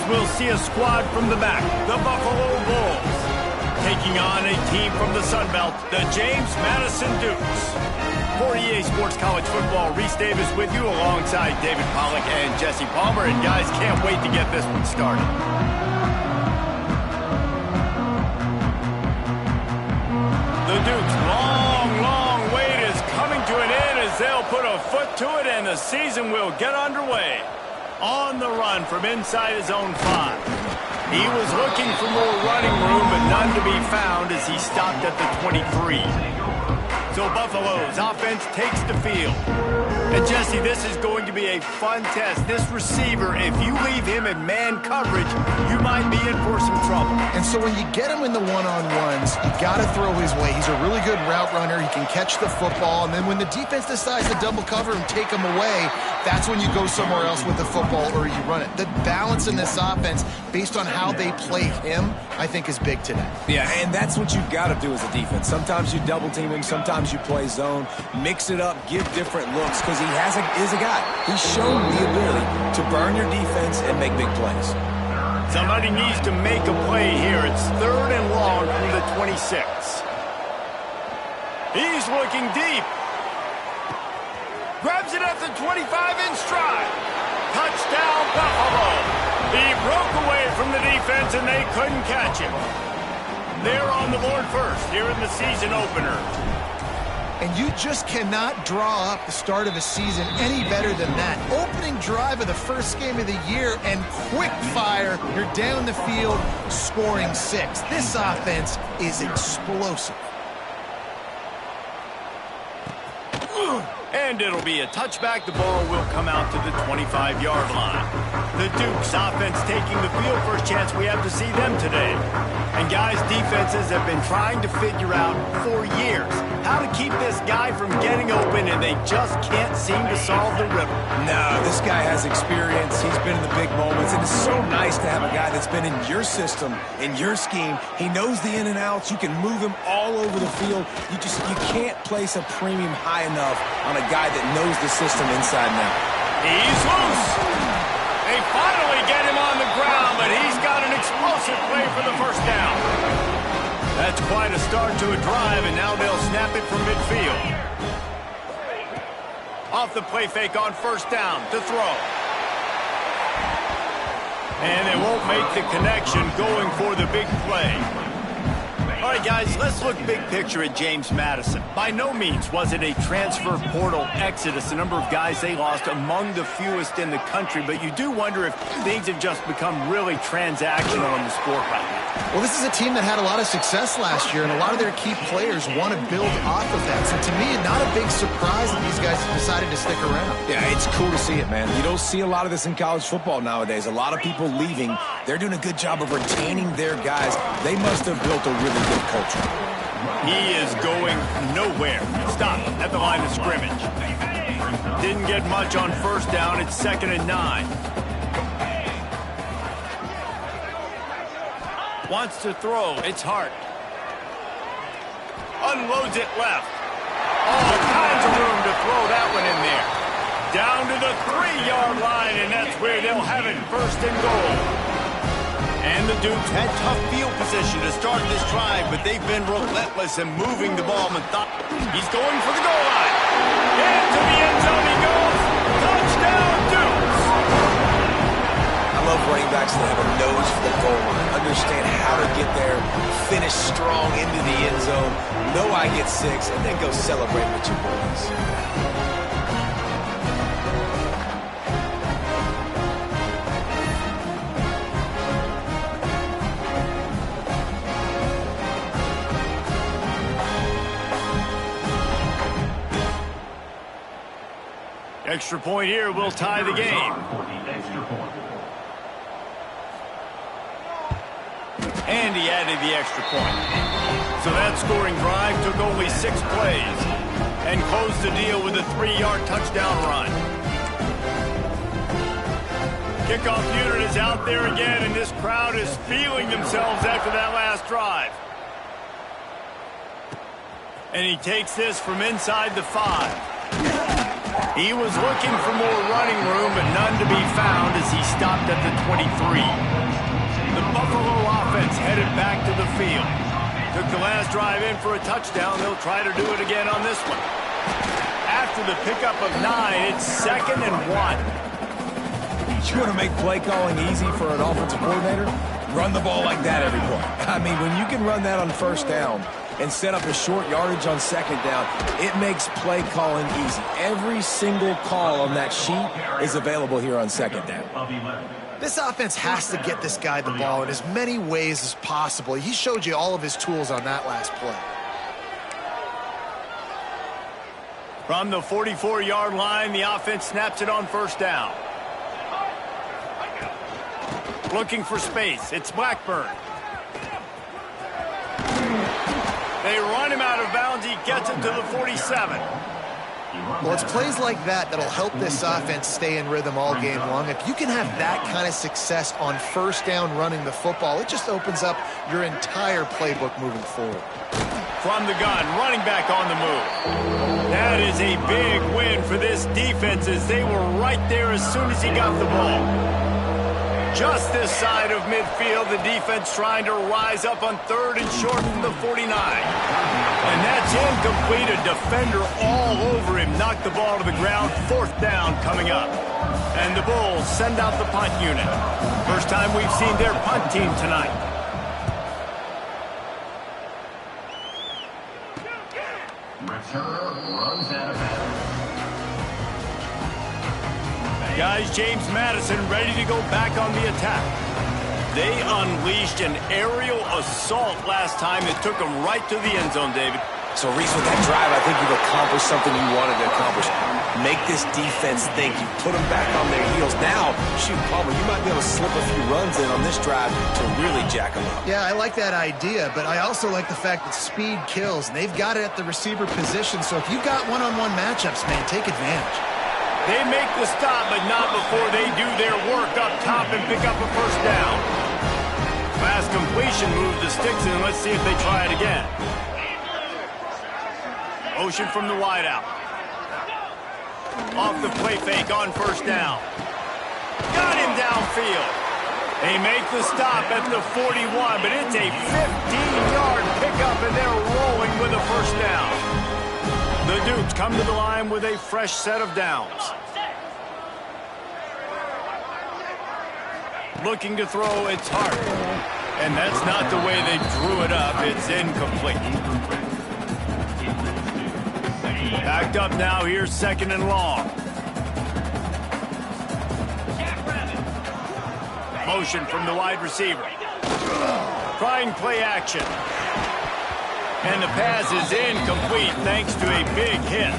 we'll see a squad from the back, the Buffalo Bulls. Taking on a team from the Sun Belt, the James Madison Dukes. For EA Sports College Football, Reese Davis with you alongside David Pollack and Jesse Palmer. And guys, can't wait to get this one started. The Dukes' long wait is coming to an end as they'll put a foot to it and the season will get underway. On the run from inside his own 5. He was looking for more running room, but none to be found as he stopped at the 23. So Buffalo's offense takes the field. And Jesse, this is going to be a fun test. This receiver, if you leave him in man coverage, you might be in for some trouble. And so when you get him in the one-on-ones, you got to throw his way. He's a really good route runner. He can catch the football. And then when the defense decides to double cover and take him away, that's when you go somewhere else with the football or you run it. The balance in this offense, based on how they play him, I think is big today. Yeah, and that's what you've got to do as a defense. Sometimes you double team him, sometimes you play zone, mix it up, give different looks, because he is a guy. He's shown the ability to burn your defense and make big plays. Somebody needs to make a play here. It's 3rd and long from the 26. He's looking deep. Grabs it at the 25 in stride. Touchdown, Buffalo. He broke away from the defense and they couldn't catch him. They're on the board first here in the season opener. And you just cannot draw up the start of a season any better than that. Opening drive of the first game of the year and quick fire. You're down the field scoring 6. This offense is explosive. And it'll be a touchback. The ball will come out to the 25-yard line. The Dukes offense taking the field. First chance we have to see them today. And guys, defenses have been trying to figure out for years how to keep this guy from getting open, and they just can't seem to solve the riddle. No, this guy has experience. He's been in the big moments, and it's so nice to have a guy that's been in your system, in your scheme. He knows the in and outs. You can move him all over the field. You can't place a premium high enough on a guy that knows the system inside and out. He's loose. They finally get him on the ground, but he's got an explosive play for the first down. That's quite a start to a drive, and now they'll snap it from midfield. Off the play fake on first down to throw. And they won't make the connection going for the big play. All right, guys, let's look big picture at James Madison. By no means was it a transfer portal exodus. The number of guys they lost among the fewest in the country, but you do wonder if things have just become really transactional in the sport right now. Well, this is a team that had a lot of success last year, and a lot of their key players want to build off of that. So to me, not a big surprise that these guys decided to stick around. Yeah, it's cool to see it, man. You don't see a lot of this in college football nowadays. A lot of people leaving. They're doing a good job of retaining their guys. They must have built a really good culture. He is going nowhere. Stop at the line of scrimmage. Didn't get much on first down. It's 2nd and 9. Wants to throw. It's Hart. Unloads it left. All kinds of room to throw that one in there. Down to the 3-yard line, and that's where they'll have it, 1st and goal. And the Dukes had tough field position to start this drive, but they've been relentless in moving the ball. He's going for the goal line. Into the end zone he goes. Touchdown, Dukes. I love running backs that have a nose for the goal line. Understand how to get there, finish strong into the end zone, know I get 6, and then go celebrate with your boys. Extra point here will tie the game. And he added the extra point. So that scoring drive took only 6 plays and closed the deal with a 3-yard touchdown run. Kickoff unit is out there again, and this crowd is feeling themselves after that last drive. And he takes this from inside the 5. He was looking for more running room, but none to be found as he stopped at the 23. The Buffalo offense headed back to the field. Took the last drive in for a touchdown. They'll try to do it again on this one. After the pickup of 9, it's 2nd and 1. You want to make play calling easy for an offensive coordinator? Run the ball like that every play. I mean, when you can run that on first down and set up a short yardage on second down, it makes play calling easy. Every single call on that sheet is available here on second down. This offense has to get this guy the ball in as many ways as possible. He showed you all of his tools on that last play. From the 44-yard line, the offense snaps it on first down. Looking for space. It's Blackburn. They run him out of bounds. He gets it to the 47. Well, it's plays like that that'll help this offense stay in rhythm all game long. If you can have that kind of success on first down running the football, it just opens up your entire playbook moving forward. From the gun, running back on the move. That is a big win for this defense as they were right there as soon as he got the ball. Just this side of midfield, the defense trying to rise up on 3rd and short from the 49. And that's incomplete. A defender all over him. Knocked the ball to the ground. 4th down coming up. And the Bulls send out the punt unit. First time we've seen their punt team tonight. Returner runs out of bounds. Guys, James Madison ready to go back on the attack. They unleashed an aerial assault last time that took them right to the end zone, David. So, Reese, with that drive, I think you've accomplished something you wanted to accomplish. Make this defense think. You put them back on their heels. Now, shoot, Palmer, you might be able to slip a few runs in on this drive to really jack them up. Yeah, I like that idea, but I also like the fact that speed kills, and they've got it at the receiver position. So if you've got one-on-one matchups, man, take advantage. They make the stop, but not before they do their work up top and pick up a first down. Fast completion moves the sticks in. Let's see if they try it again. Motion from the wideout. Off the play fake on first down. Got him downfield. They make the stop at the 41, but it's a 15-yard pickup, and they're rolling with a first down. The Dukes come to the line with a fresh set of downs. Looking to throw, it's Hart. And that's not the way they drew it up. It's incomplete. Backed up now, here's 2nd and long. Motion from the wide receiver. Trying play action. And the pass is incomplete thanks to a big hit.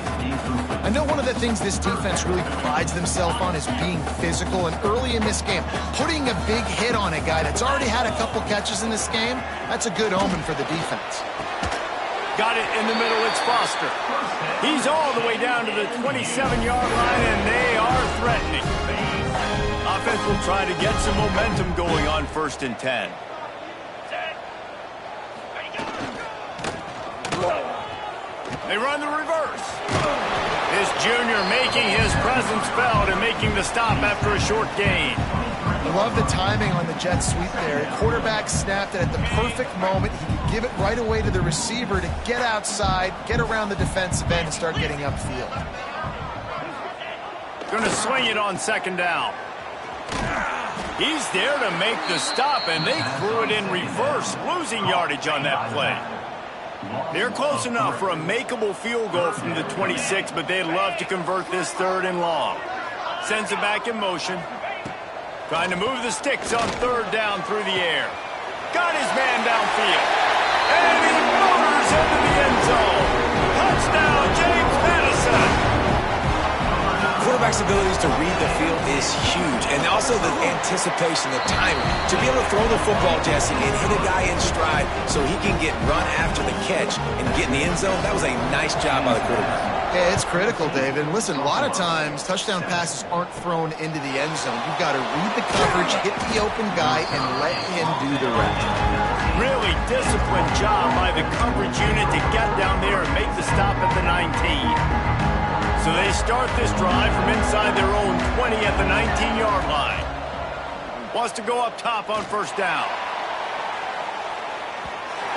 I know one of the things this defense really prides themselves on is being physical, and early in this game, putting a big hit on a guy that's already had a couple catches in this game, that's a good omen for the defense. Got it in the middle, it's Foster. He's all the way down to the 27-yard line, and they are threatening. Offense will try to get some momentum going on 1st and 10. They run the reverse. This junior making his presence felt and making the stop after a short gain. I love the timing on the jet sweep there. The quarterback snapped it at the perfect moment. He could give it right away to the receiver to get outside, get around the defensive end, and start getting upfield. Going to swing it on 2nd down. He's there to make the stop, and they threw it in reverse, losing yardage on that play. They're close enough for a makeable field goal from the 26, but they'd love to convert this 3rd and long. Sends it back in motion. Trying to move the sticks on 3rd down through the air. Got his man downfield. And he motors into the end zone. Touchdown, James Madison. Quarterback's abilities to read the field is huge, and also the anticipation, the timing. To be able to throw the football, Jesse, and hit a guy in stride so he can get run after the catch and get in the end zone, that was a nice job by the quarterback. Yeah, it's critical, David. And listen, a lot of times touchdown passes aren't thrown into the end zone. You've got to read the coverage, hit the open guy, and let him do the rest. Really disciplined job by the coverage unit to get down there and make the stop at the 19. So they start this drive from inside their own 20 at the 19-yard line. Wants to go up top on first down.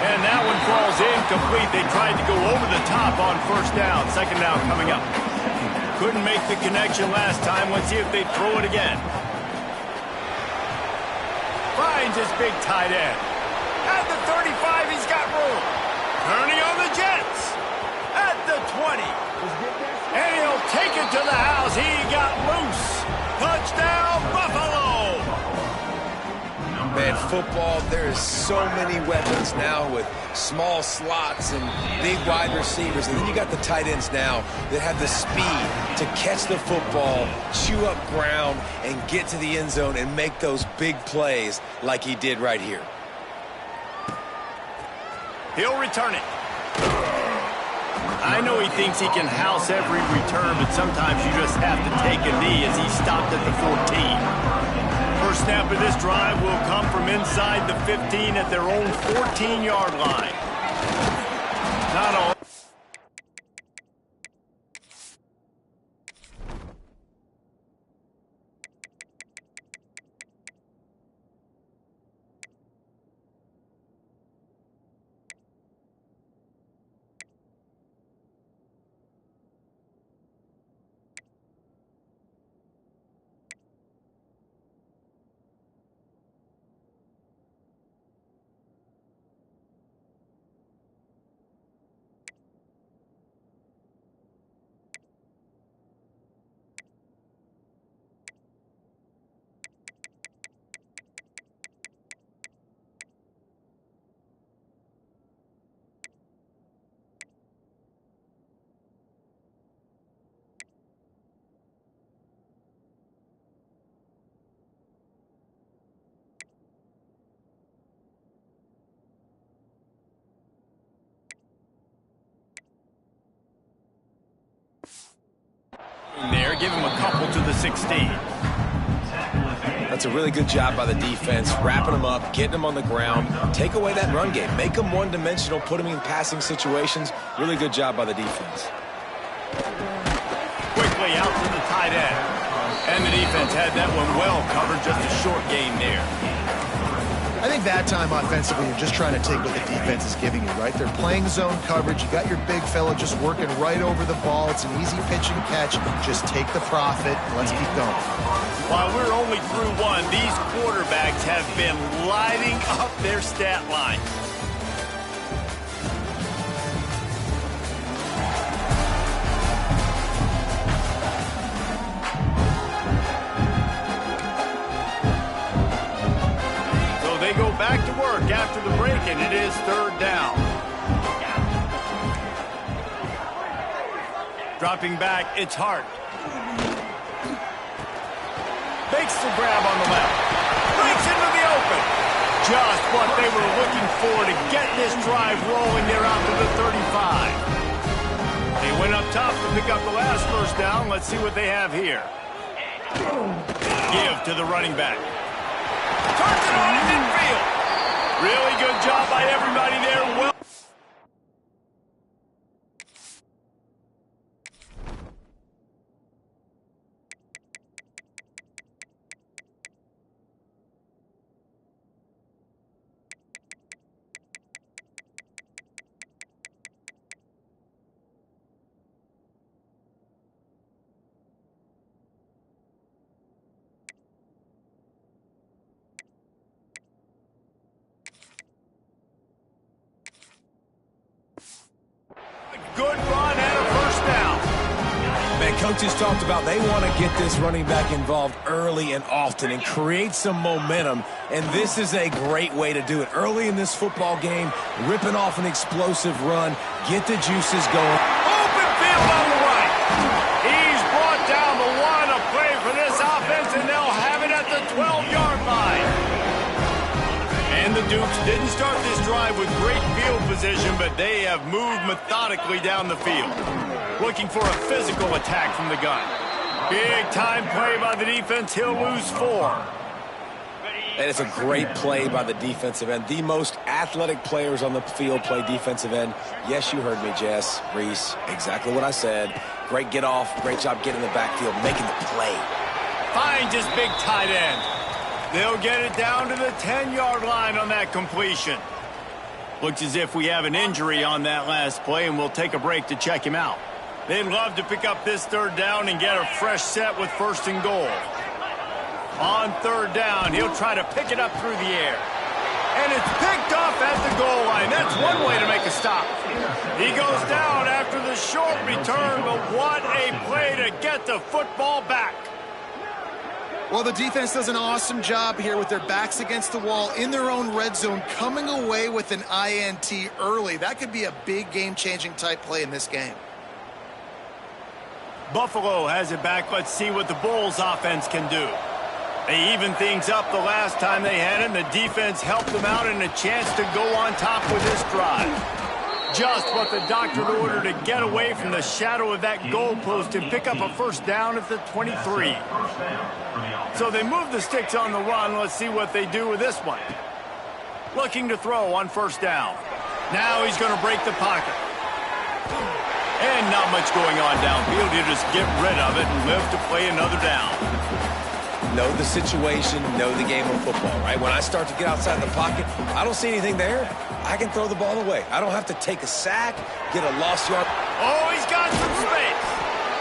And that one falls incomplete. They tried to go over the top on first down. Second down coming up. Couldn't make the connection last time. Let's see if they throw it again. Finds his big tight end. At the 35, he's got room. Turning on the Jets. At the 20. And he'll take it to the house. He got loose. Touchdown, Buffalo. Man, football, there is so many weapons now with small slots and big wide receivers. And then you got the tight ends now that have the speed to catch the football, chew up ground, and get to the end zone and make those big plays like he did right here. He'll return it. I know he thinks he can house every return, but sometimes you just have to take a knee as he stopped at the 14. First snap of this drive will come from inside the 15 at their own 14-yard line. Not all. There, give him a couple to the 16. That's a really good job by the defense, wrapping them up, getting them on the ground, take away that run game, make them one-dimensional, put them in passing situations. Really good job by the defense. Quickly out to the tight end. And the defense had that one well covered, just a short gain there. I think that time offensively, you're just trying to take what the defense is giving you, right? They're playing zone coverage. You got your big fella just working right over the ball. It's an easy pitch and catch. Just take the profit. Let's keep going. While we're only through one, these quarterbacks have been lighting up their stat line. Back to work after the break, and it is third down. Dropping back, it's Hart. Makes the grab on the left. Breaks into the open. Just what they were looking for to get this drive rolling there out to the 35. They went up top to pick up the last first down. Let's see what they have here. Give to the running back. Turns it on in midfield. Really good job by everybody there. Well. Good run and a first down. Man, coaches talked about they want to get this running back involved early and often and create some momentum, and this is a great way to do it. Early in this football game, ripping off an explosive run, get the juices going. Open field on the right. He's brought down the one, a play for this offense, and they'll have it at the 12-yard line. And the Dukes didn't start this drive with great field position, but they have moved methodically down the field. Looking for a physical attack from the gun. Big time play by the defense. He'll lose 4. And it's a great play by the defensive end. The most athletic players on the field play defensive end. Yes, you heard me, Jess, Reese. Exactly what I said. Great get off. Great job getting in the backfield, making the play. Finds his big tight end. They'll get it down to the 10-yard line on that completion. Looks as if we have an injury on that last play, and we'll take a break to check him out. They'd love to pick up this third down and get a fresh set with 1st and goal. On 3rd down, he'll try to pick it up through the air. And it's picked off at the goal line. That's one way to make a stop. He goes down after the short return, but what a play to get the football back. Well, the defense does an awesome job here with their backs against the wall in their own red zone, coming away with an INT early. That could be a big game-changing type play in this game. Buffalo has it back. Let's see what the Bulls offense can do. They evened things up the last time they had it, and the defense helped them out and a chance to go on top with this drive. Just what the doctor ordered to get away from the shadow of that goalpost and pick up a 1st down at the 23. So they move the sticks on the run. Let's see what they do with this one. Looking to throw on 1st down. Now he's going to break the pocket. And not much going on downfield. He'll just get rid of it and live to play another down. Know the situation, know the game of football, right? When I start to get outside the pocket, I don't see anything there. I can throw the ball away. I don't have to take a sack, get a lost yard. Oh, he's got some space.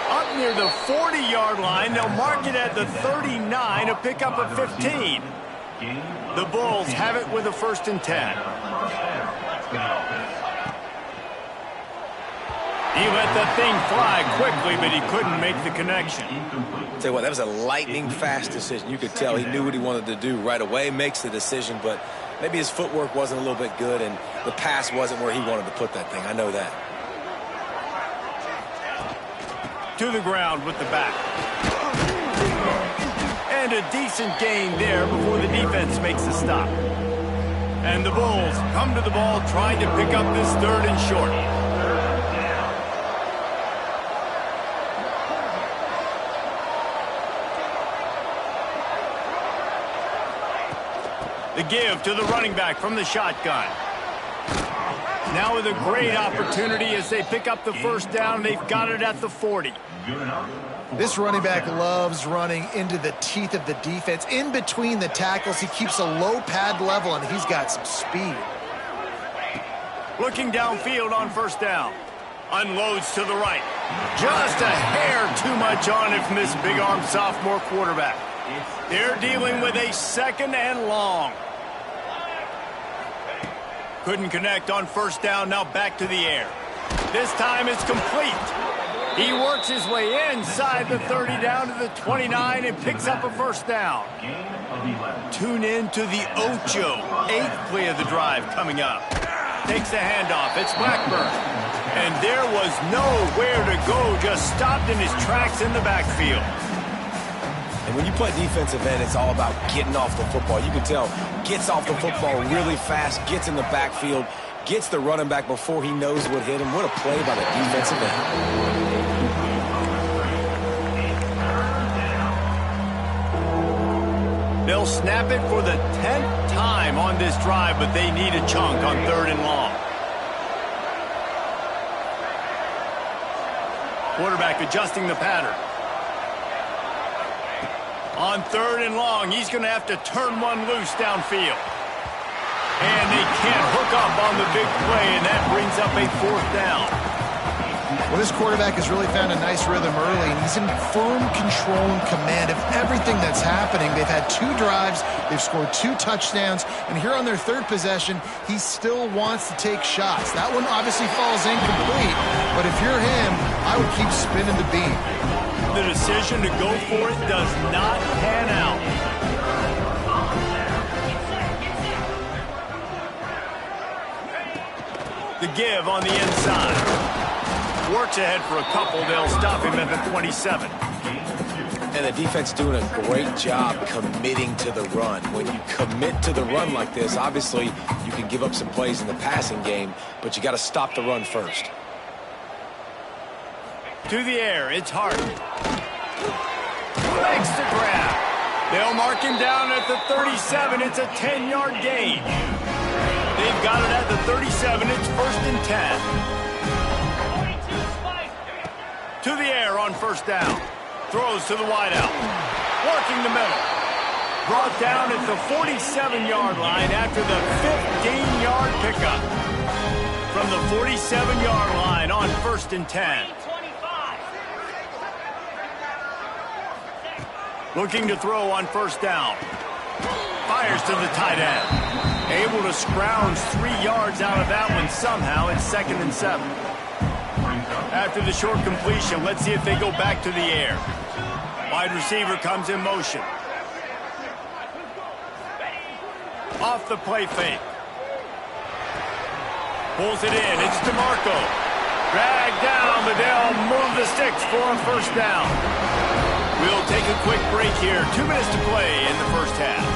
Up near the 40-yard line, they'll mark it at the 39 to pick up a 15. The Bulls have it with a 1st and 10. He let that thing fly quickly, but he couldn't make the connection. Tell you what, that was a lightning-fast decision. You could tell he knew what he wanted to do right away, makes the decision, but maybe his footwork wasn't a little bit good, and the pass wasn't where he wanted to put that thing. I know that. To the ground with the back. And a decent gain there before the defense makes a stop. And the Bulls come to the ball trying to pick up this 3rd and short. The give to the running back from the shotgun. Now with a great opportunity as they pick up the 1st down. They've got it at the 40. This running back loves running into the teeth of the defense. In between the tackles, he keeps a low pad level, and he's got some speed. Looking downfield on 1st down. Unloads to the right. Just a hair too much on it from this big-arm sophomore quarterback. They're dealing with a 2nd and long. Couldn't connect on 1st down, now back to the air. This time it's complete. He works his way inside the 30 down to the 29 and picks up a 1st down. Tune in to the Ocho, 8th play of the drive coming up. Takes the handoff, it's Blackburn. And there was nowhere to go, just stopped in his tracks in the backfield. And when you play defensive end, it's all about getting off the football. You can tell, gets off the football really fast, gets in the backfield, gets the running back before he knows what hit him. What a play by the defensive end. They'll snap it for the 10th time on this drive, but they need a chunk on 3rd and long. Quarterback adjusting the pattern. On 3rd and long, he's going to have to turn one loose downfield. And they can't hook up on the big play, and that brings up a 4th down. Well, this quarterback has really found a nice rhythm early, and he's in firm control and command of everything that's happening. They've had 2 drives, they've scored 2 touchdowns, and here on their 3rd possession, he still wants to take shots. That one obviously falls incomplete, but if you're him, I would keep spinning the beam. The decision to go for it does not pan out. The give on the inside. Works ahead for a couple. They'll stop him at the 27. And the defense doing a great job committing to the run. When you commit to the run like this, obviously you can give up some plays in the passing game, but you got to stop the run first. To the air, it's Hart. Makes the grab. They'll mark him down at the 37. It's a 10-yard gain. They've got it at the 37. It's 1st and 10. To the air on 1st down. Throws to the wideout. Working the middle. Brought down at the 47-yard line after the 15-yard pickup. From the 47-yard line on 1st and 10. Looking to throw on 1st down. Fires to the tight end. Able to scrounge 3 yards out of that one somehow. It's 2nd and 7. After the short completion, let's see if they go back to the air. Wide receiver comes in motion. Off the play fake. Pulls it in. It's DeMarco. Dragged down, but they'll move the sticks for a 1st down. We'll take a quick break here. 2 minutes to play in the 1st half.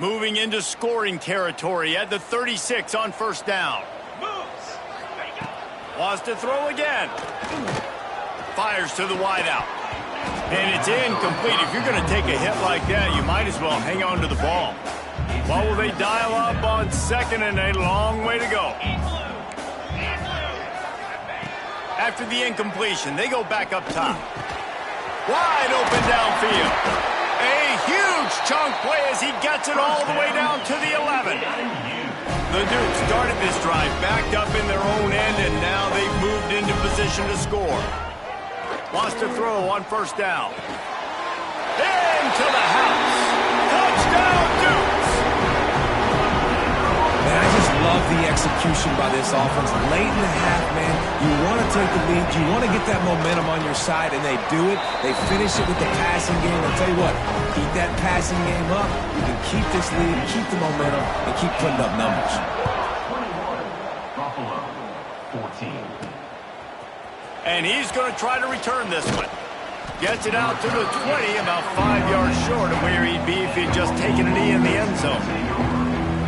Moving into scoring territory at the 36 on 1st down. Wants to throw again. Fires to the wideout. And it's incomplete. If you're going to take a hit like that, you might as well hang on to the ball. What will they dial up on 2nd and a long way to go? After the incompletion, they go back up top. Wide open downfield. A huge chunk play as he gets it all the way down to the 11. The Dukes started this drive backed up in their own end, and now they've moved into position to score. Wants to throw on 1st down. Into the house. Touchdown, Dukes. Man, I just love the execution by this offense. Late in the half, man, you want to take the lead. You want to get that momentum on your side, and they do it. They finish it with the passing game. I'll tell you what, keep that passing game up. You can keep this lead, keep the momentum, and keep putting up numbers. 21, Buffalo, 14. And he's going to try to return this one. Gets it out to the 20, about 5 yards short of where he'd be if he'd just taken a knee in the end zone.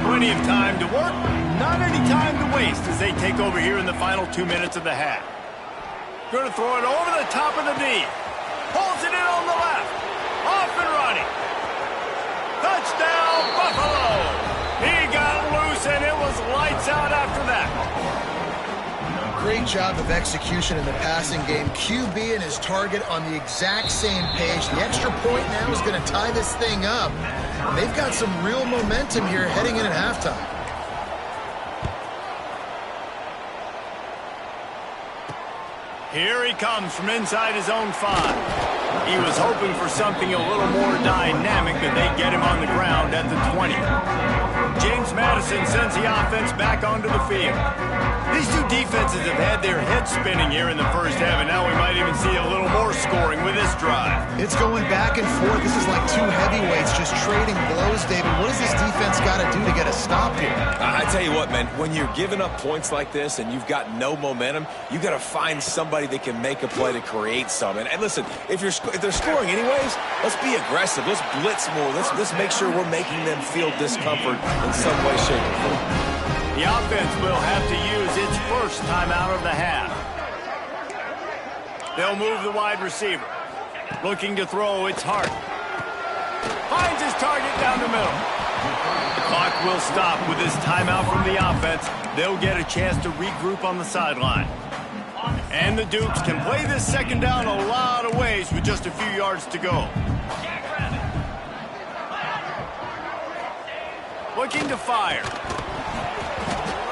Plenty of time to work, not any time to waste as they take over here in the final 2 minutes of the half. Going to throw it over the top of the knee. Pulls it in on the left. Off and running. Touchdown, Buffalo. He got loose, and it was lights out after that. Great job of execution in the passing game. QB and his target on the exact same page. The extra point now is going to tie this thing up. And they've got some real momentum here heading in at halftime. Here he comes from inside his own 5. He was hoping for something a little more dynamic, but they get him on the ground at the 20. James Madison sends the offense back onto the field. These two defenses have had their heads spinning here in the 1st half, and now we might even see a little more scoring with this drive. It's going back and forth. This is like two heavyweights just trading blows, David. What does this defense got to do to get a stop here? I tell you what, man, when you're giving up points like this and you've got no momentum, you got to find somebody that can make a play to create some. And listen, if they're scoring anyways, let's be aggressive. Let's blitz more. Let's make sure we're making them feel discomfort in some way, shape, or form. The offense will have to use its first timeout of the half. They'll move the wide receiver. Looking to throw, it's Hart. Finds his target down the middle. The clock will stop with this timeout from the offense. They'll get a chance to regroup on the sideline. And the Dukes can play this 2nd down a lot of ways with just a few yards to go. Looking to fire.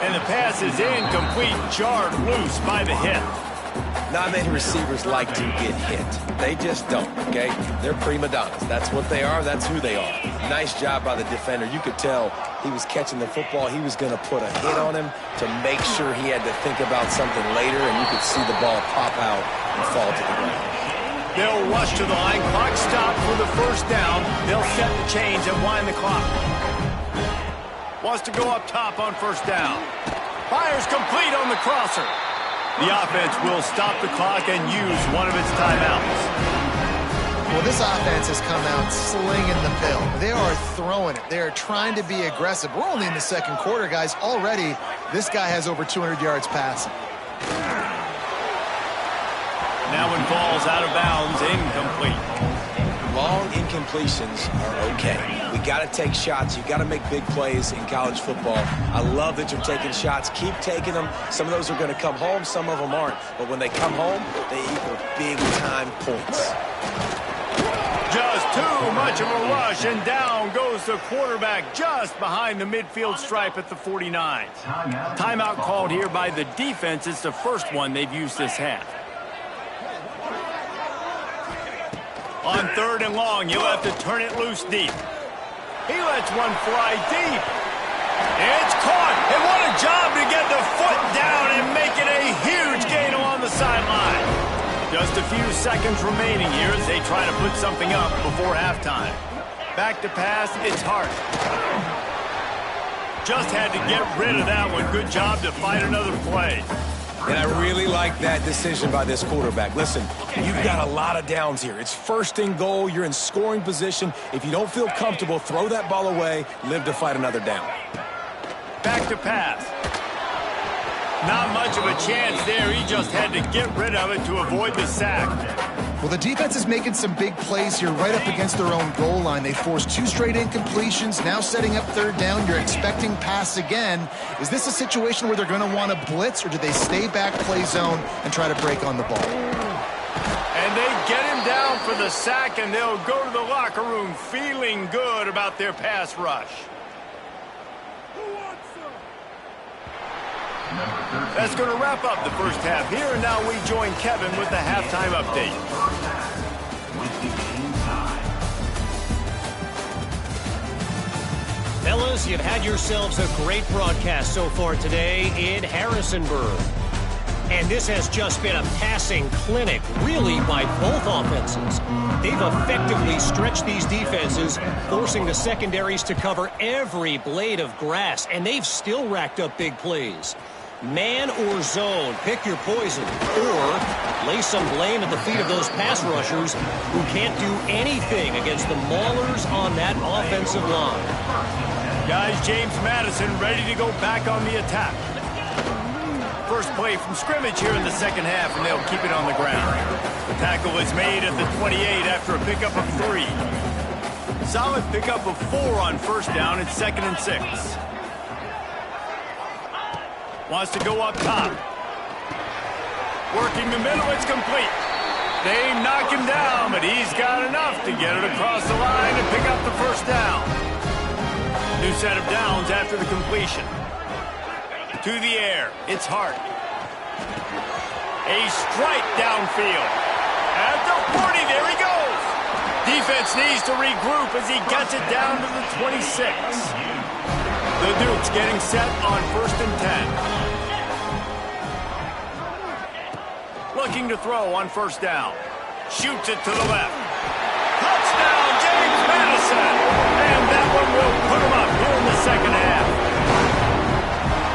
And the pass is incomplete, jarred loose by the hit. Not many receivers like to get hit. They just don't, okay? They're prima donnas. That's what they are. That's who they are. Nice job by the defender. You could tell he was catching the football. He was going to put a hit on him to make sure he had to think about something later, and you could see the ball pop out and fall to the ground. They'll rush to the line. Clock stop for the 1st down. They'll set the chains and wind the clock. Wants to go up top on 1st down. Fires complete on the crosser. The offense will stop the clock and use one of its timeouts. Well, this offense has come out slinging the pill. They are throwing it. They are trying to be aggressive. We're only in the 2nd quarter, guys. Already, this guy has over 200 yards passing. That one falls out of bounds, incomplete. Long incompletions are okay. We got to take shots. You got to make big plays in college football. I love that you're taking shots. Keep taking them. Some of those are going to come home. Some of them aren't. But when they come home, they equal big-time points. Just too much of a rush, and down goes the quarterback just behind the midfield stripe at the 49. Timeout called here by the defense. It's the first one they've used this half. On 3rd and long, you'll have to turn it loose deep. He lets one fly deep. It's caught, and what a job to get the foot down and make it a huge gain along the sideline. Just a few seconds remaining here as they try to put something up before halftime. Back to pass, it's Hart. Just had to get rid of that one. Good job to fight another play. And I really like that decision by this quarterback. Listen, you've got a lot of downs here. It's 1st and goal. You're in scoring position. If you don't feel comfortable, throw that ball away. Live to fight another down. Back to pass. Not much of a chance there. He just had to get rid of it to avoid the sack. Well, the defense is making some big plays here right up against their own goal line. They forced 2 straight incompletions, now setting up 3rd down. You're expecting pass again. Is this a situation where they're going to want to blitz, or do they stay back, play zone, and try to break on the ball? And they get him down for the sack, and they'll go to the locker room feeling good about their pass rush. That's going to wrap up the first half here, and now we join Kevin with the halftime update. Fellas, you've had yourselves a great broadcast so far today in Harrisonburg. And this has just been a passing clinic, really, by both offenses. They've effectively stretched these defenses, forcing the secondaries to cover every blade of grass, and they've still racked up big plays. Man or zone, pick your poison, or lay some blame at the feet of those pass rushers who can't do anything against the maulers on that offensive line. Guys, James Madison ready to go back on the attack. First play from scrimmage here in the second half, and they'll keep it on the ground. The tackle is made at the 28 after a pickup of 3. Solid pickup of 4 on 1st down. It's 2nd and 6. Wants to go up top. Working the middle, it's complete. They knock him down, but he's got enough to get it across the line and pick up the 1st down. New set of downs after the completion. To the air, it's Hart. A strike downfield. At the 40, there he goes. Defense needs to regroup as he gets it down to the 26. The Dukes getting set on 1st and 10. Looking to throw on 1st down. Shoots it to the left. Touchdown, James Madison! And that one will put him up here in the second half.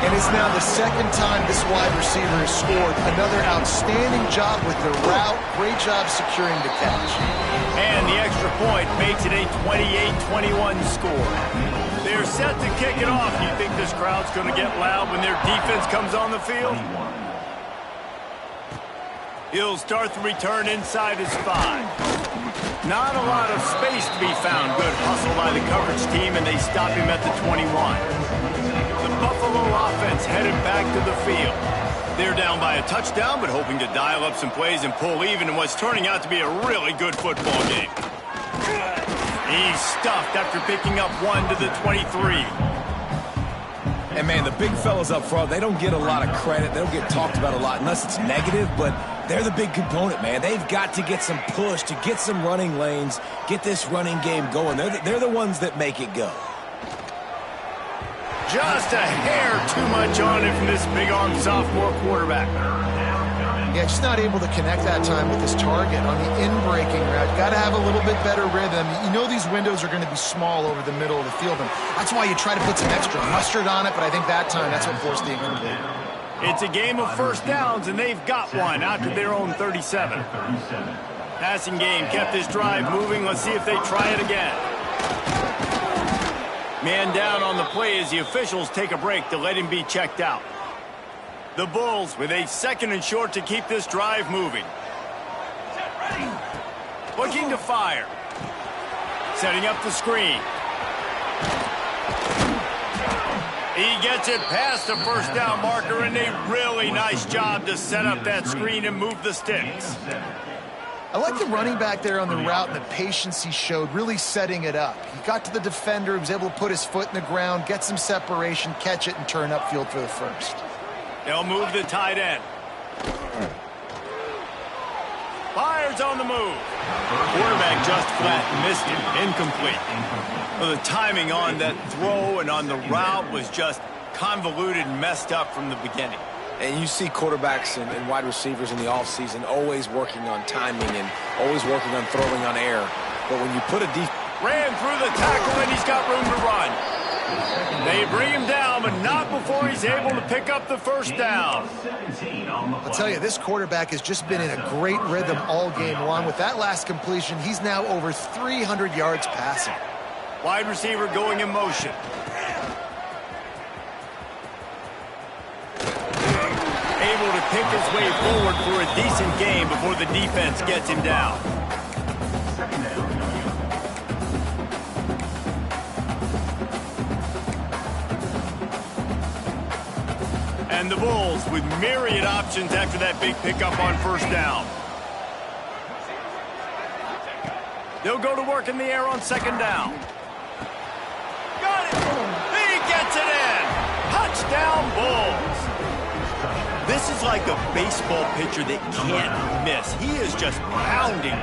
And it's now the 2nd time this wide receiver has scored. Another outstanding job with the route. Great job securing the catch. And the extra point makes it a 28-21 score. They're set to kick it off. You think this crowd's going to get loud when their defense comes on the field? He'll start the return inside his 5. Not a lot of space to be found. Good hustle by the coverage team, and they stop him at the 21. The Buffalo offense headed back to the field. They're down by a touchdown, but hoping to dial up some plays and pull even in what's turning out to be a really good football game. He's stuffed after picking up 1 to the 23. And, man, the big fellas up front, they don't get a lot of credit. They don't get talked about a lot unless it's negative, but they're the big component, man. They've got to get some push, to get some running lanes, get this running game going. They're the ones that make it go. Just a hair too much on it from this big-armed sophomore quarterback. Yeah, just not able to connect that time with his target on the in-breaking route. Got to have a little bit better rhythm. You know these windows are going to be small over the middle of the field, and that's why you try to put some extra mustard on it, but I think that time that's what forced the incomplete. It's a game of 1st downs, and they've got one out to their own 37. Passing game kept this drive moving. Let's see if they try it again. Man down on the play as the officials take a break to let him be checked out. The Bulls with a 2nd and short to keep this drive moving. Looking to fire. Setting up the screen. He gets it past the first down marker, and a really nice job to set up that screen and move the sticks. I like the running back there on the route and the patience he showed, really setting it up. He got to the defender, he was able to put his foot in the ground, get some separation, catch it, and turn upfield for the first. They'll move the tight end. Fires on the move. Quarterback just flat missed it. Incomplete. Well, the timing on that throw and on the route was just convoluted and messed up from the beginning. And you see quarterbacks and wide receivers in the offseason always working on timing and always working on throwing on air. But when you put a ran through the tackle, and he's got room to run. They bring him down, but not before he's able to pick up the first down. I'll tell you, this quarterback has just been in a great rhythm all game long. With that last completion, he's now over 300 yards passing. Wide receiver going in motion. Able to pick his way forward for a decent game before the defense gets him down. And the Bulls with myriad options after that big pickup on first down. They'll go to work in the air on second down. Got it! He gets it in! Touchdown, Bulls! This is like a baseball pitcher that can't miss. He is just pounding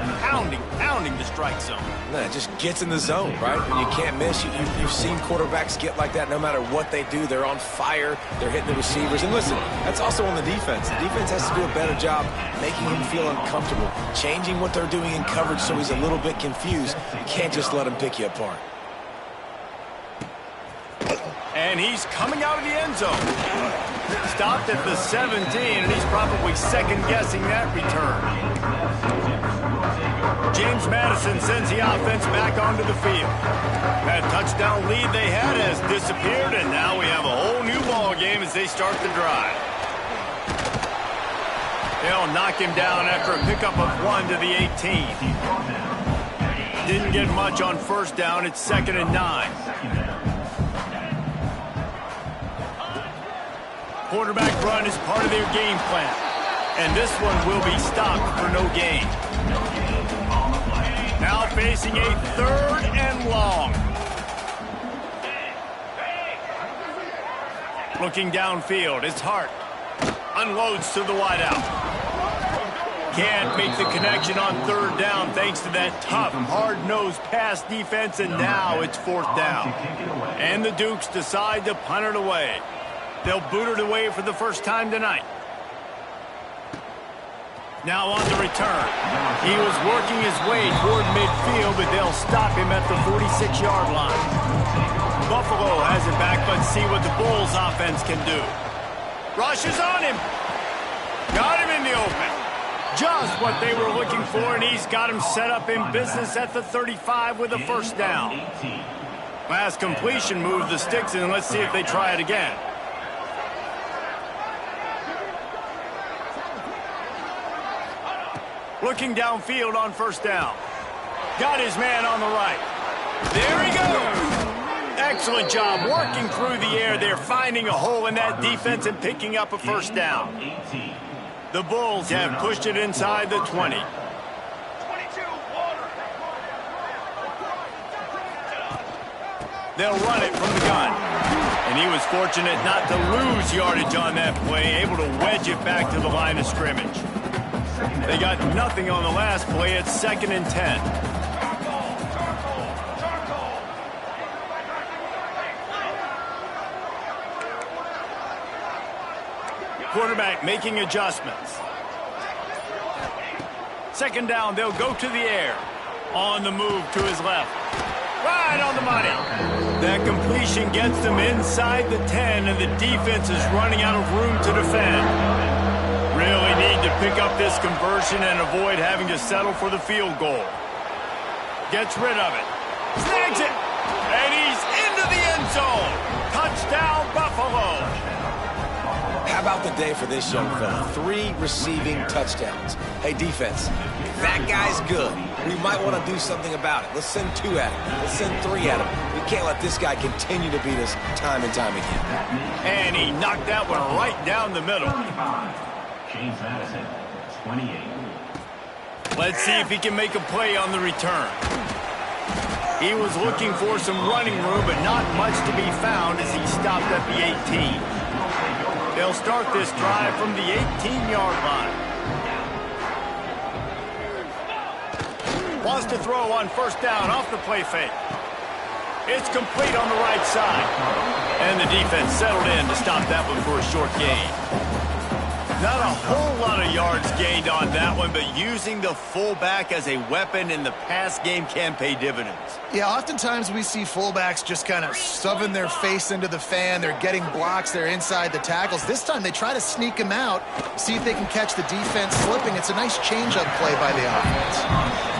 the strike zone. No, it just gets in the zone, right? And you can't miss. You've seen quarterbacks get like that no matter what they do. They're on fire. They're hitting the receivers. And listen, that's also on the defense. The defense has to do a better job making him feel uncomfortable, changing what they're doing in coverage so he's a little bit confused. You can't just let him pick you apart. And he's coming out of the end zone. Stopped at the 17, and he's probably second-guessing that return. James Madison sends the offense back onto the field. That touchdown lead they had has disappeared, and now we have a whole new ball game as they start the drive. They'll knock him down after a pickup of 1 to the 18. Didn't get much on first down. It's 2nd and 9. Quarterback run is part of their game plan. And this one will be stopped for no gain. Now facing a 3rd and long. Looking downfield, it's Hart. Unloads to the wideout. Can't make the connection on 3rd down thanks to that tough, hard-nosed pass defense, and now it's 4th down. And the Dukes decide to punt it away. They'll boot it away for the first time tonight. Now on the return. He was working his way toward midfield, but they'll stop him at the 46-yard line. Buffalo has it back, but see what the Bulls offense can do. Rushes on him. Got him in the open. Just what they were looking for, and he's got him set up in business at the 35 with a first down. Last completion moved the sticks, and let's see if they try it again. Looking downfield on first down. Got his man on the right. There he goes. Excellent job working through the air there, finding a hole in that defense and picking up a first down. The Bulls have pushed it inside the 20. They'll run it from the gun. And he was fortunate not to lose yardage on that play, able to wedge it back to the line of scrimmage. They got nothing on the last play. It's 2nd and 10. Quarterback making adjustments. 2nd down, they'll go to the air. On the move to his left. Right on the money. That completion gets them inside the 10, and the defense is running out of room to defend. Really need to pick up this conversion and avoid having to settle for the field goal. Gets rid of it. Snags it. And he's into the end zone. Touchdown, Buffalo. about the day for this young fella? 3 receiving touchdowns. Hey, defense, that guy's good. We might want to do something about it. Let's send 2 at him. Let's send 3 at him. We can't let this guy continue to beat us time and time again. And he knocked that one right down the middle. James Madison, 28. Let's see if he can make a play on the return. He was looking for some running room, but not much to be found as he stopped at the 18. They'll start this drive from the 18-yard line. Wants to throw on first down off the play fake. It's complete on the right side. And the defense settled in to stop that one for a short gain. Not a whole lot of yards gained on that one, but using the fullback as a weapon in the pass game can pay dividends. Yeah, oftentimes we see fullbacks just kind of shoving their face into the fan. They're getting blocks. They're inside the tackles. This time they try to sneak him out, see if they can catch the defense slipping. It's a nice change-up play by the offense.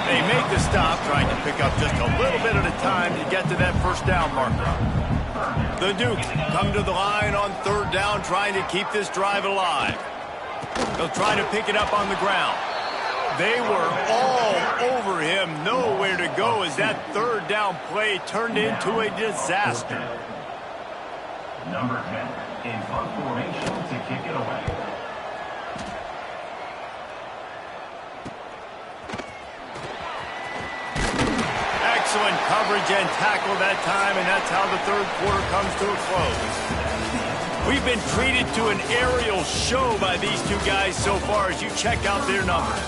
They make the stop, trying to pick up just a little bit at a time to get to that first down marker. The Dukes come to the line on third down, trying to keep this drive alive. They'll try to pick it up on the ground. They were all over him, nowhere to go as that third down play turned into a disaster. Number 10 in punt formation to kick it away. Excellent coverage and tackle that time, and that's how the third quarter comes to a close. We've been treated to an aerial show by these 2 guys so far as you check out their numbers.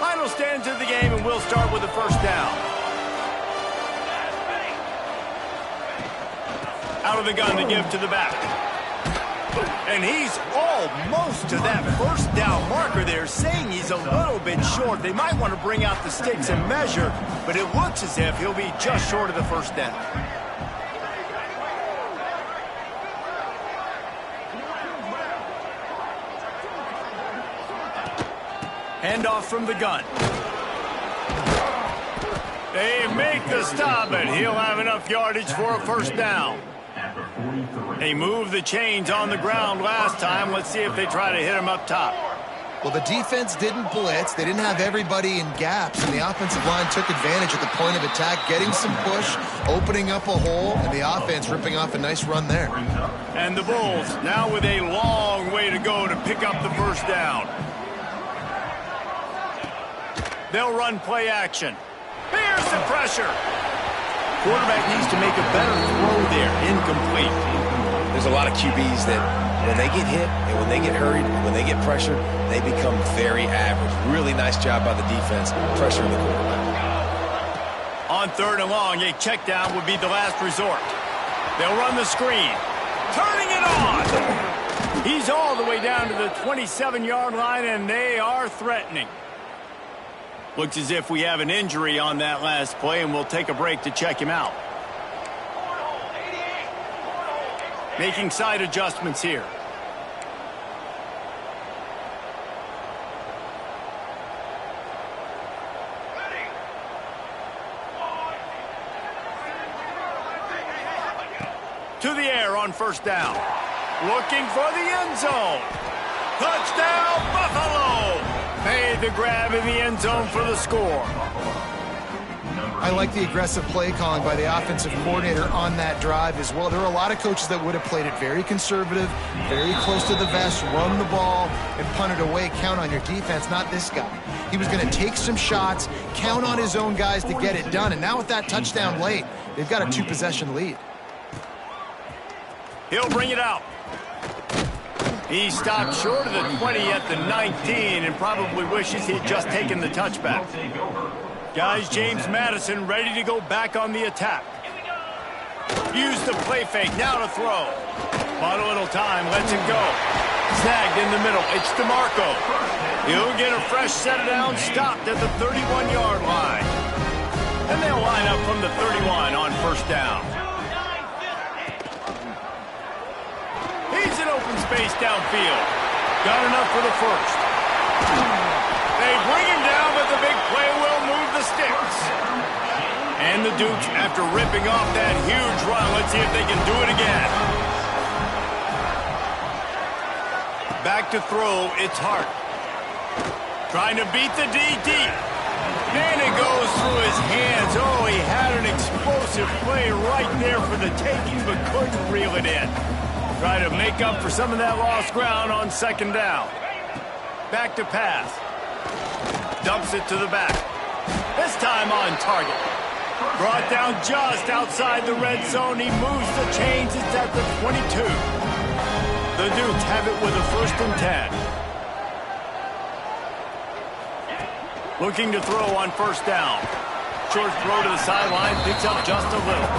Final stands of the game, and we'll start with the first down. Out of the gun to give to the back. And he's almost to that first down marker there, saying he's a little bit short. They might want to bring out the sticks and measure, but it looks as if he'll be just short of the first down. Handoff from the gun. They make the stop, and he'll have enough yardage for a first down. They moved the chains on the ground last time. Let's see if they try to hit him up top. Well, the defense didn't blitz. They didn't have everybody in gaps, and the offensive line took advantage at the point of attack, getting some push, opening up a hole, and the offense ripping off a nice run there. And the Bulls now with a long way to go to pick up the first down. They'll run play action. Here's the pressure. Quarterback needs to make a better throw there. Incomplete. There's a lot of QBs that when they get hit and when they get hurried and when they get pressured, they become very average. Really nice job by the defense pressuring the quarterback. On third and long, a check down would be the last resort. They'll run the screen. Turning it on. He's all the way down to the 27-yard line, and they are threatening. Looks as if we have an injury on that last play, and we'll take a break to check him out. Making side adjustments here. To the air on first down. Looking for the end zone. Touchdown, Buffalo! Made the grab in the end zone for the score. I like the aggressive play calling by the offensive coordinator on that drive as well. There are a lot of coaches that would have played it very conservative, very close to the vest, run the ball, and punt it away. Count on your defense, not this guy. He was going to take some shots, count on his own guys to get it done. And now with that touchdown late, they've got a 2-possession lead. He'll bring it out. He stopped short of the 20 at the 19 and probably wishes he'd just taken the touchback. Guys, James Madison ready to go back on the attack. Use the play fake, now to throw. Bought a little time, lets it go. Snagged in the middle, it's DeMarco. He'll get a fresh set of downs, stopped at the 31-yard line. And they'll line up from the 31 on first down. He's in open space downfield. Got enough for the first. They bring him down, but the big play will move the the sticks. And the Dukes, after ripping off that huge run, let's see if they can do it again. Back to throw, it's Hart. Trying to beat the DD. And it goes through his hands. Oh, he had an explosive play right there for the taking, but couldn't reel it in. Try to make up for some of that lost ground on second down. Back to pass. Dumps it to the back. This time on target. Brought down just outside the red zone. He moves the chains. It's at the 22. The Dukes have it with a 1st and 10. Looking to throw on 1st down. Short throw to the sideline, picks up just a little.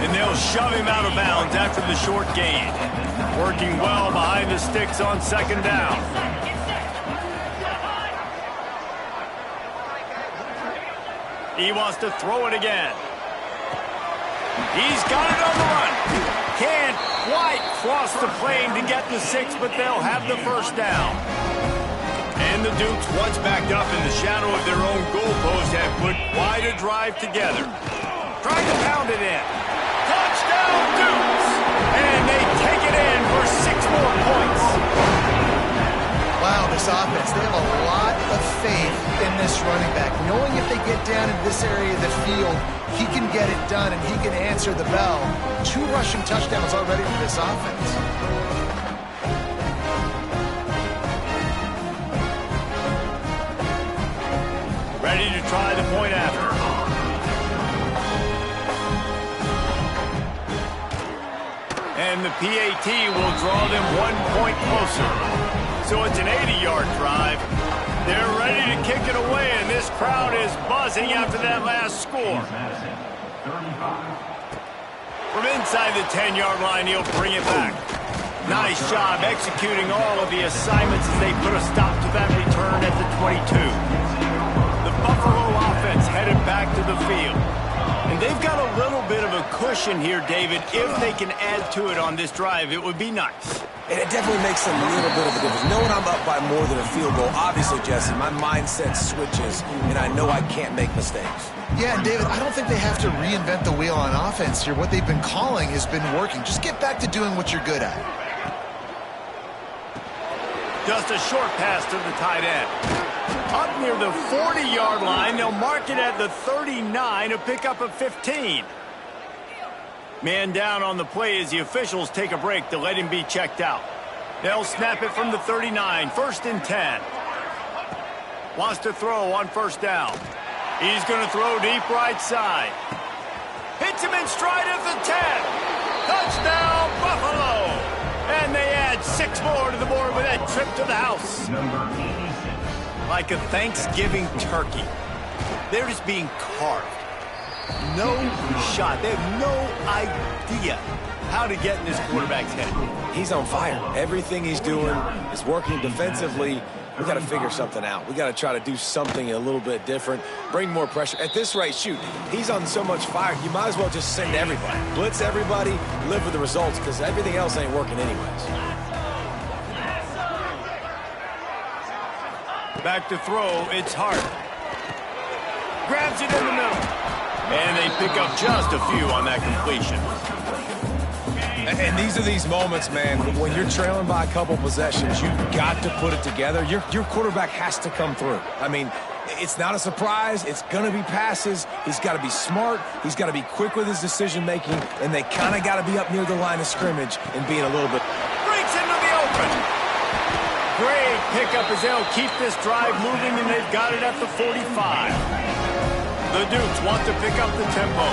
And they'll shove him out of bounds after the short gain. Working well behind the sticks on 2nd down. He wants to throw it again. He's got it on the run. Can't quite cross the plane to get the 6, but they'll have the 1st down. And the Dukes, once backed up in the shadow of their own goalpost, have put quite a drive together. Trying to pound it in. Touchdown, Dukes! And they take it in for 6 more points. Wow, this offense, they have a lot of faith in this running back. Knowing if they get down in this area of the field, he can get it done and he can answer the bell. 2 rushing touchdowns already for this offense. Ready to try the point after. And the PAT will draw them 1 point closer. So it's an 80-yard drive. They're ready to kick it away, and this crowd is buzzing after that last score. From inside the 10-yard line, he'll bring it back. Nice job executing all of the assignments as they put a stop to that return at the 22. The Buffalo offense headed back to the field. And they've got a little bit of a cushion here, David. If they can add to it on this drive, it would be nice. And it definitely makes a little bit of a difference. Knowing I'm up by more than a field goal, obviously, Jesse, my mindset switches, and I know I can't make mistakes. Yeah, and David, I don't think they have to reinvent the wheel on offense here. What they've been calling has been working. Just get back to doing what you're good at. Just a short pass to the tight end. Up near the 40-yard line, they'll mark it at the 39 to pick up a 15. Man down on the play as the officials take a break to let him be checked out. They'll snap it from the 39, 1st and 10. Wants to throw on 1st down. He's going to throw deep right side. Hits him in stride at the 10. Touchdown, Buffalo! And they add 6 more to the board with that trip to the house. Like a Thanksgiving turkey. They're just being carved. No shot. They have no idea how to get in this quarterback's head. He's on fire. Everything he's doing is working defensively. We got to figure something out. We got to try to do something a little bit different, bring more pressure. At this rate, shoot, he's on so much fire, you might as well just send everybody. Blitz everybody, live with the results, because everything else ain't working anyways. Back to throw, it's Hart. Grabs it in the middle. And they pick up just a few on that completion. And these are these moments, man, when you're trailing by a couple possessions, you've got to put it together. Your quarterback has to come through. I mean, it's not a surprise. It's going to be passes. He's got to be smart. He's got to be quick with his decision-making, and they kind of got to be up near the line of scrimmage and being a little bit... Breaks into the open. Great pickup as they'll keep this drive moving, and they've got it at the 45. The Dukes want to pick up the tempo.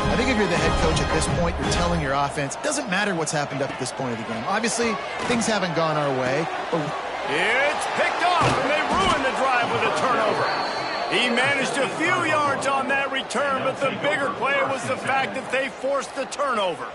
I think if you're the head coach at this point, you're telling your offense, it doesn't matter what's happened up to this point of the game. Obviously, things haven't gone our way, but... It's picked off, and they ruined the drive with a turnover. He managed a few yards on that return, but the bigger play was the fact that they forced the turnover.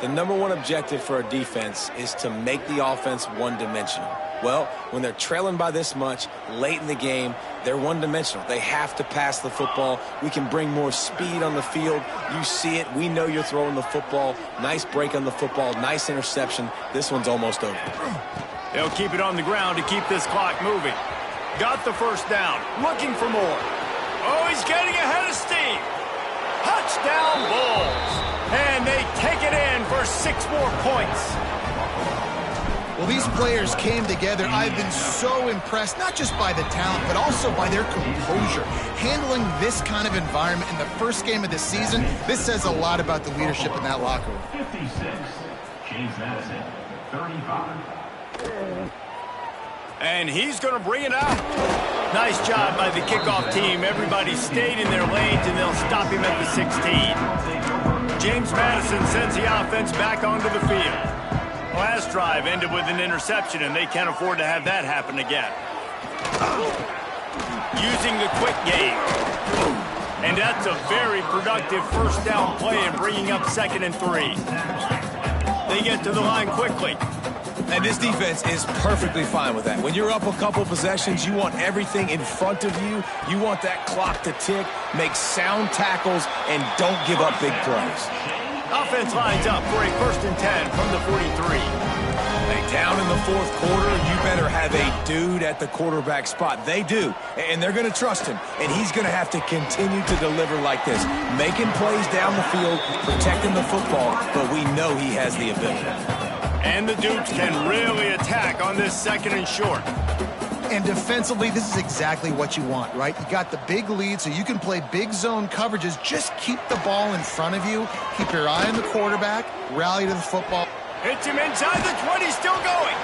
The number one objective for a defense is to make the offense one-dimensional. Well, when they're trailing by this much late in the game, they're one-dimensional. They have to pass the football. We can bring more speed on the field. You see it. We know you're throwing the football. Nice break on the football. Nice interception. This one's almost over. They'll keep it on the ground to keep this clock moving. Got the 1st down. Looking for more. Oh, he's getting ahead of steam. Touchdown Bulls. And they take it in for 6 more points. Well, these players came together. I've been so impressed, not just by the talent, but also by their composure. Handling this kind of environment in the first game of the season, this says a lot about the leadership in that locker room. 56, James Madison, 35. And he's going to bring it out. Nice job by the kickoff team. Everybody stayed in their lanes, and they'll stop him at the 16. James Madison sends the offense back onto the field. Last drive ended with an interception, and they can't afford to have that happen again. Using the quick game. And that's a very productive first down play and bringing up 2nd and 3. They get to the line quickly. And this defense is perfectly fine with that. When you're up a couple possessions, you want everything in front of you. You want that clock to tick, make sound tackles, and don't give up big plays. Offense lines up for a 1st and 10 from the 43. Hey, down in the 4th quarter, you better have a dude at the quarterback spot. They do, and they're going to trust him. And he's going to have to continue to deliver like this, making plays down the field, protecting the football, but we know he has the ability. And the Dukes can really attack on this 2nd and short. And defensively, this is exactly what you want, right? You got the big lead, so you can play big zone coverages. Just keep the ball in front of you. Keep your eye on the quarterback. Rally to the football. Hits him inside the 20, still going.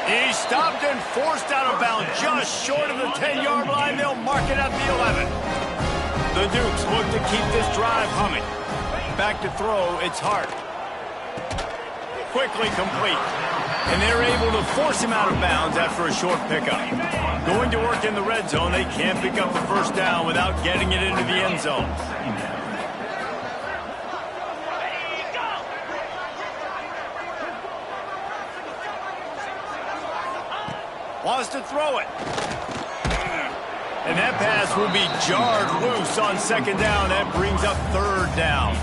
He's stopped and forced out of bounds just short of the 10-yard line. They'll mark it at the 11. The Dukes look to keep this drive humming. Back to throw, it's Hart. Quickly complete. And they're able to force him out of bounds after a short pickup. Going to work in the red zone, they can't pick up the first down without getting it into the end zone. Wants to throw it. And that pass will be jarred loose on 2nd down. That brings up 3rd down.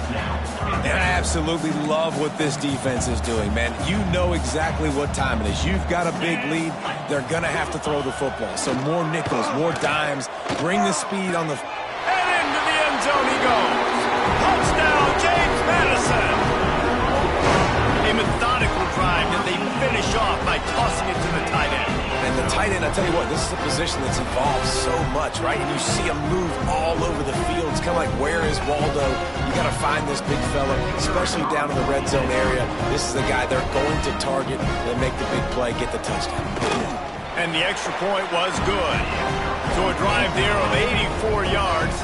And I absolutely love what this defense is doing, man. You know exactly what time it is. You've got a big lead. They're going to have to throw the football. So more nickels, more dimes. Bring the speed on the... And into the end zone he goes. Touchdown, James Madison. A methodical drive that they finish off by tossing it to the tight end. And the tight end, I tell you what, this is a position that's evolved so much, right? And you see him move all over the field. It's kind of like, where is Waldo? You got to find this big fella, especially down in the red zone area. This is the guy they're going to target and make the big play, get the touchdown. And the extra point was good. So a drive there of 84 yards.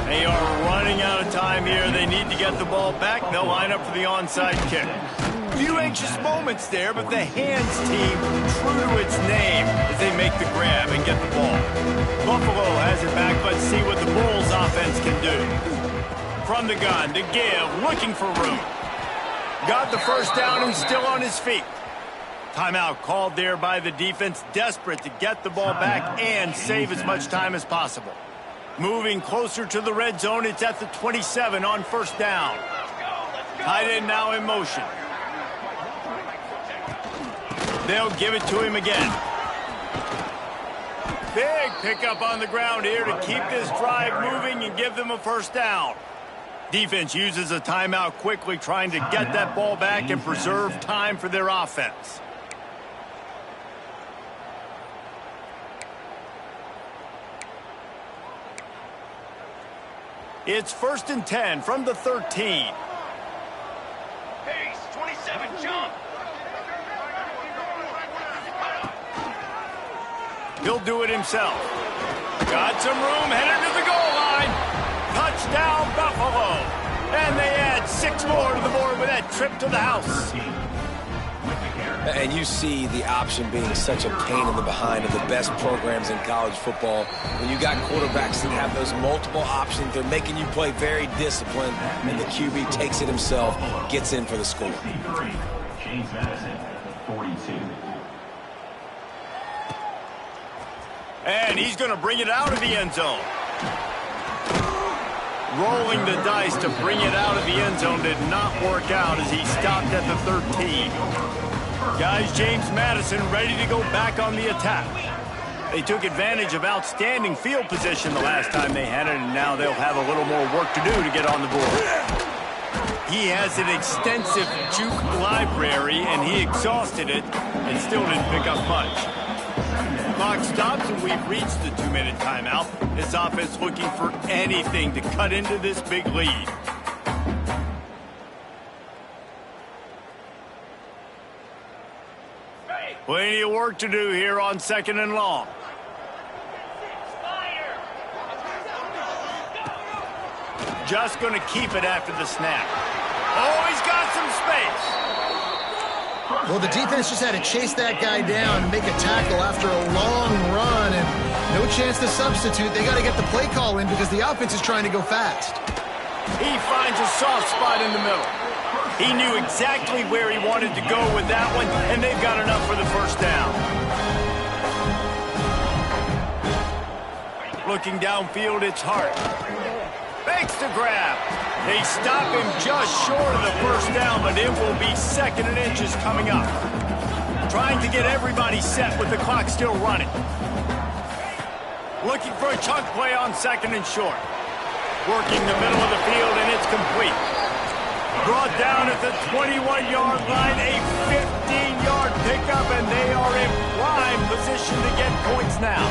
They are running out of time here. They need to get the ball back. They'll line up for the onside kick. Few anxious moments there, but the hands team true to its name as they make the grab and get the ball. Buffalo has it back. Let's see what the Bulls offense can do. From the gun to give, looking for room. Got the first down and still on his feet. Timeout called there by the defense, desperate to get the ball back and save as much time as possible. Moving closer to the red zone, it's at the 27 on 1st down. Tight end now in motion. They'll give it to him again. Big pickup on the ground here to keep this drive moving and give them a first down. Defense uses a timeout quickly, trying to get that ball back and preserve time for their offense. It's 1st and 10 from the 13. Pace, 27, jump. He'll do it himself. Got some room, headed to the goal line. Touchdown, Buffalo. And they add 6 more to the board with that trip to the house. And you see the option being such a pain in the behind of the best programs in college football. When you got quarterbacks that have those multiple options, they're making you play very disciplined, and the QB takes it himself, gets in for the score. James Madison, 42. And he's going to bring it out of the end zone. Rolling the dice to bring it out of the end zone did not work out as he stopped at the 13. Guys, James Madison ready to go back on the attack. They took advantage of outstanding field position the last time they had it, and now they'll have a little more work to do to get on the board. He has an extensive juke library, and he exhausted it and still didn't pick up much. Clock stops, and we've reached the 2-minute timeout. This offense looking for anything to cut into this big lead. Plenty of work to do here on 2nd and long. Just going to keep it after the snap. Oh, he's got some space. Well, the defense just had to chase that guy down and make a tackle after a long run, and no chance to substitute. They got to get the play call in because the offense is trying to go fast. He finds a soft spot in the middle. He knew exactly where he wanted to go with that one, and they've got enough for the first down. Looking downfield, it's Hart. Fakes the grab. They stop him just short of the first down, but it will be 2nd and inches coming up. Trying to get everybody set with the clock still running. Looking for a chunk play on 2nd and short. Working the middle of the field, and it's complete. Brought down at the 21-yard line, a 15-yard pickup, and they are in prime position to get points now.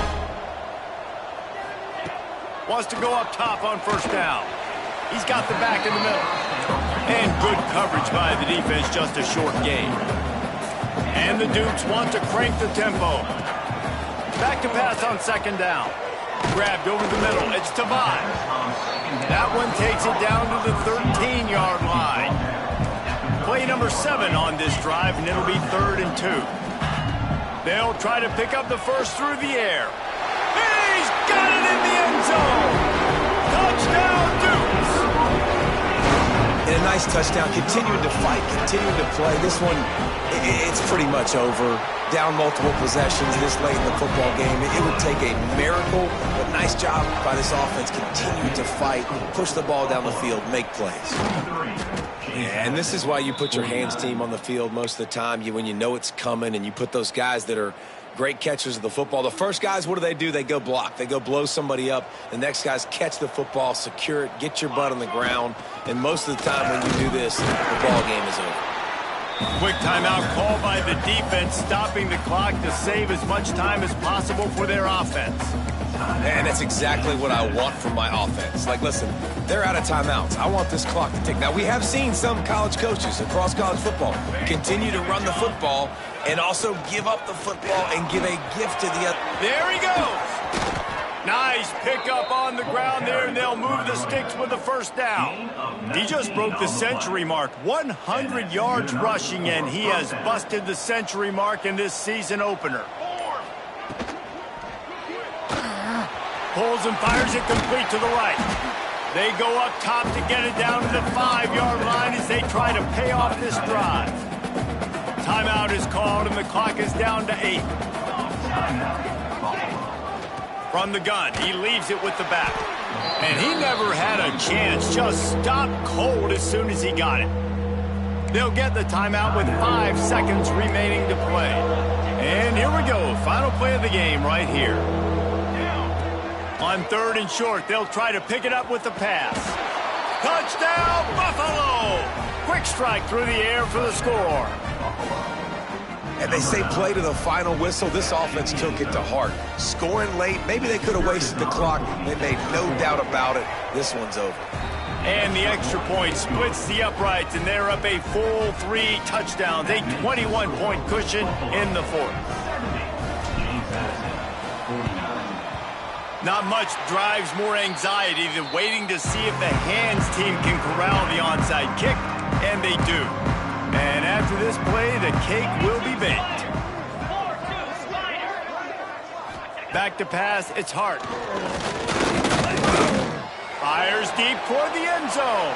Wants to go up top on first down. He's got the back in the middle. And good coverage by the defense, just a short gain. And the Dukes want to crank the tempo. Back to pass on 2nd down. Grabbed over the middle. It's Tavai. That one takes it down to the 13-yard line. Play number 7 on this drive, and it'll be 3rd and 2. They'll try to pick up the first through the air. He's got it in the end zone. Touchdown, Dukes. And a nice touchdown. Continuing to fight, continuing to play. This one, it's pretty much over. Down multiple possessions this late in the football game. It would take a miracle, but nice job by this offense. Continue to fight, push the ball down the field, make plays. Yeah, and this is why you put your hands team on the field most of the time. When you know it's coming, and you put those guys that are great catchers of the football. The first guys, what do? They go block. They go blow somebody up. The next guys catch the football, secure it, get your butt on the ground. And most of the time when you do this, the ball game is over. Quick timeout called by the defense, stopping the clock to save as much time as possible for their offense. And that's exactly what I want from my offense. Like, listen, they're out of timeouts. I want this clock to tick. Now, we have seen some college coaches across college football continue to run the football and also give up the football and give a gift to the other. There he goes. Nice pickup on the ground there, and they'll move the sticks with the first down. He just broke the century mark, 100 yards rushing, and he has busted the century mark in this season opener. Pulls and fires it complete to the right. They go up top to get it down to the 5-yard line as they try to pay off this drive. Timeout is called, and the clock is down to 8. From the gun, he leaves it with the back. And he never had a chance, just stopped cold as soon as he got it. They'll get the timeout with 5 seconds remaining to play. And here we go, final play of the game right here. On 3rd and short, they'll try to pick it up with the pass. Touchdown, Buffalo! Quick strike through the air for the score. And they say play to the final whistle. This offense took it to heart. Scoring late, maybe they could have wasted the clock. They made no doubt about it. This one's over. And the extra point splits the uprights, and they're up a full 3 touchdowns, a 21-point cushion in the 4th. Not much drives more anxiety than waiting to see if the hands team can corral the onside kick, and they do. And after this play, the cake will be baked. Back to pass, it's Hart. Fires deep toward the end zone.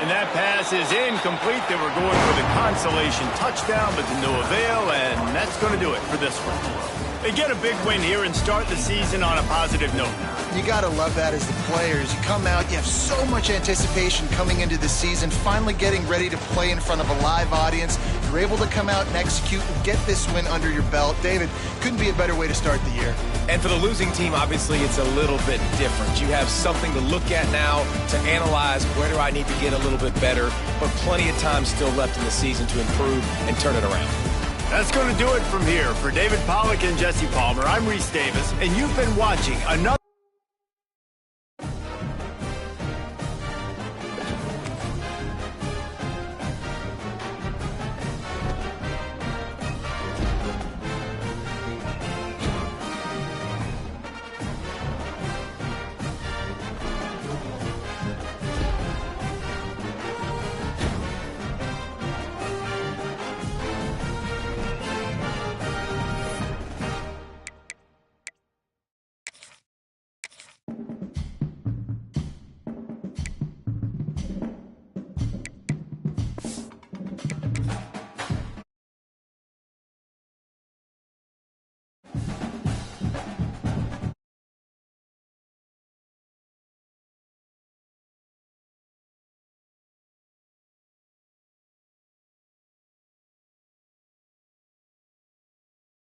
And that pass is incomplete. They were going for the consolation touchdown, but to no avail, and that's going to do it for this one. They get a big win here and start the season on a positive note. You got to love that as the players. You come out, you have so much anticipation coming into the season, finally getting ready to play in front of a live audience. You're able to come out and execute and get this win under your belt. David, couldn't be a better way to start the year. And for the losing team, obviously, it's a little bit different. You have something to look at now to analyze where do I need to get a little bit better, but plenty of time still left in the season to improve and turn it around. That's going to do it from here. For David Pollack and Jesse Palmer, I'm Reese Davis, and you've been watching another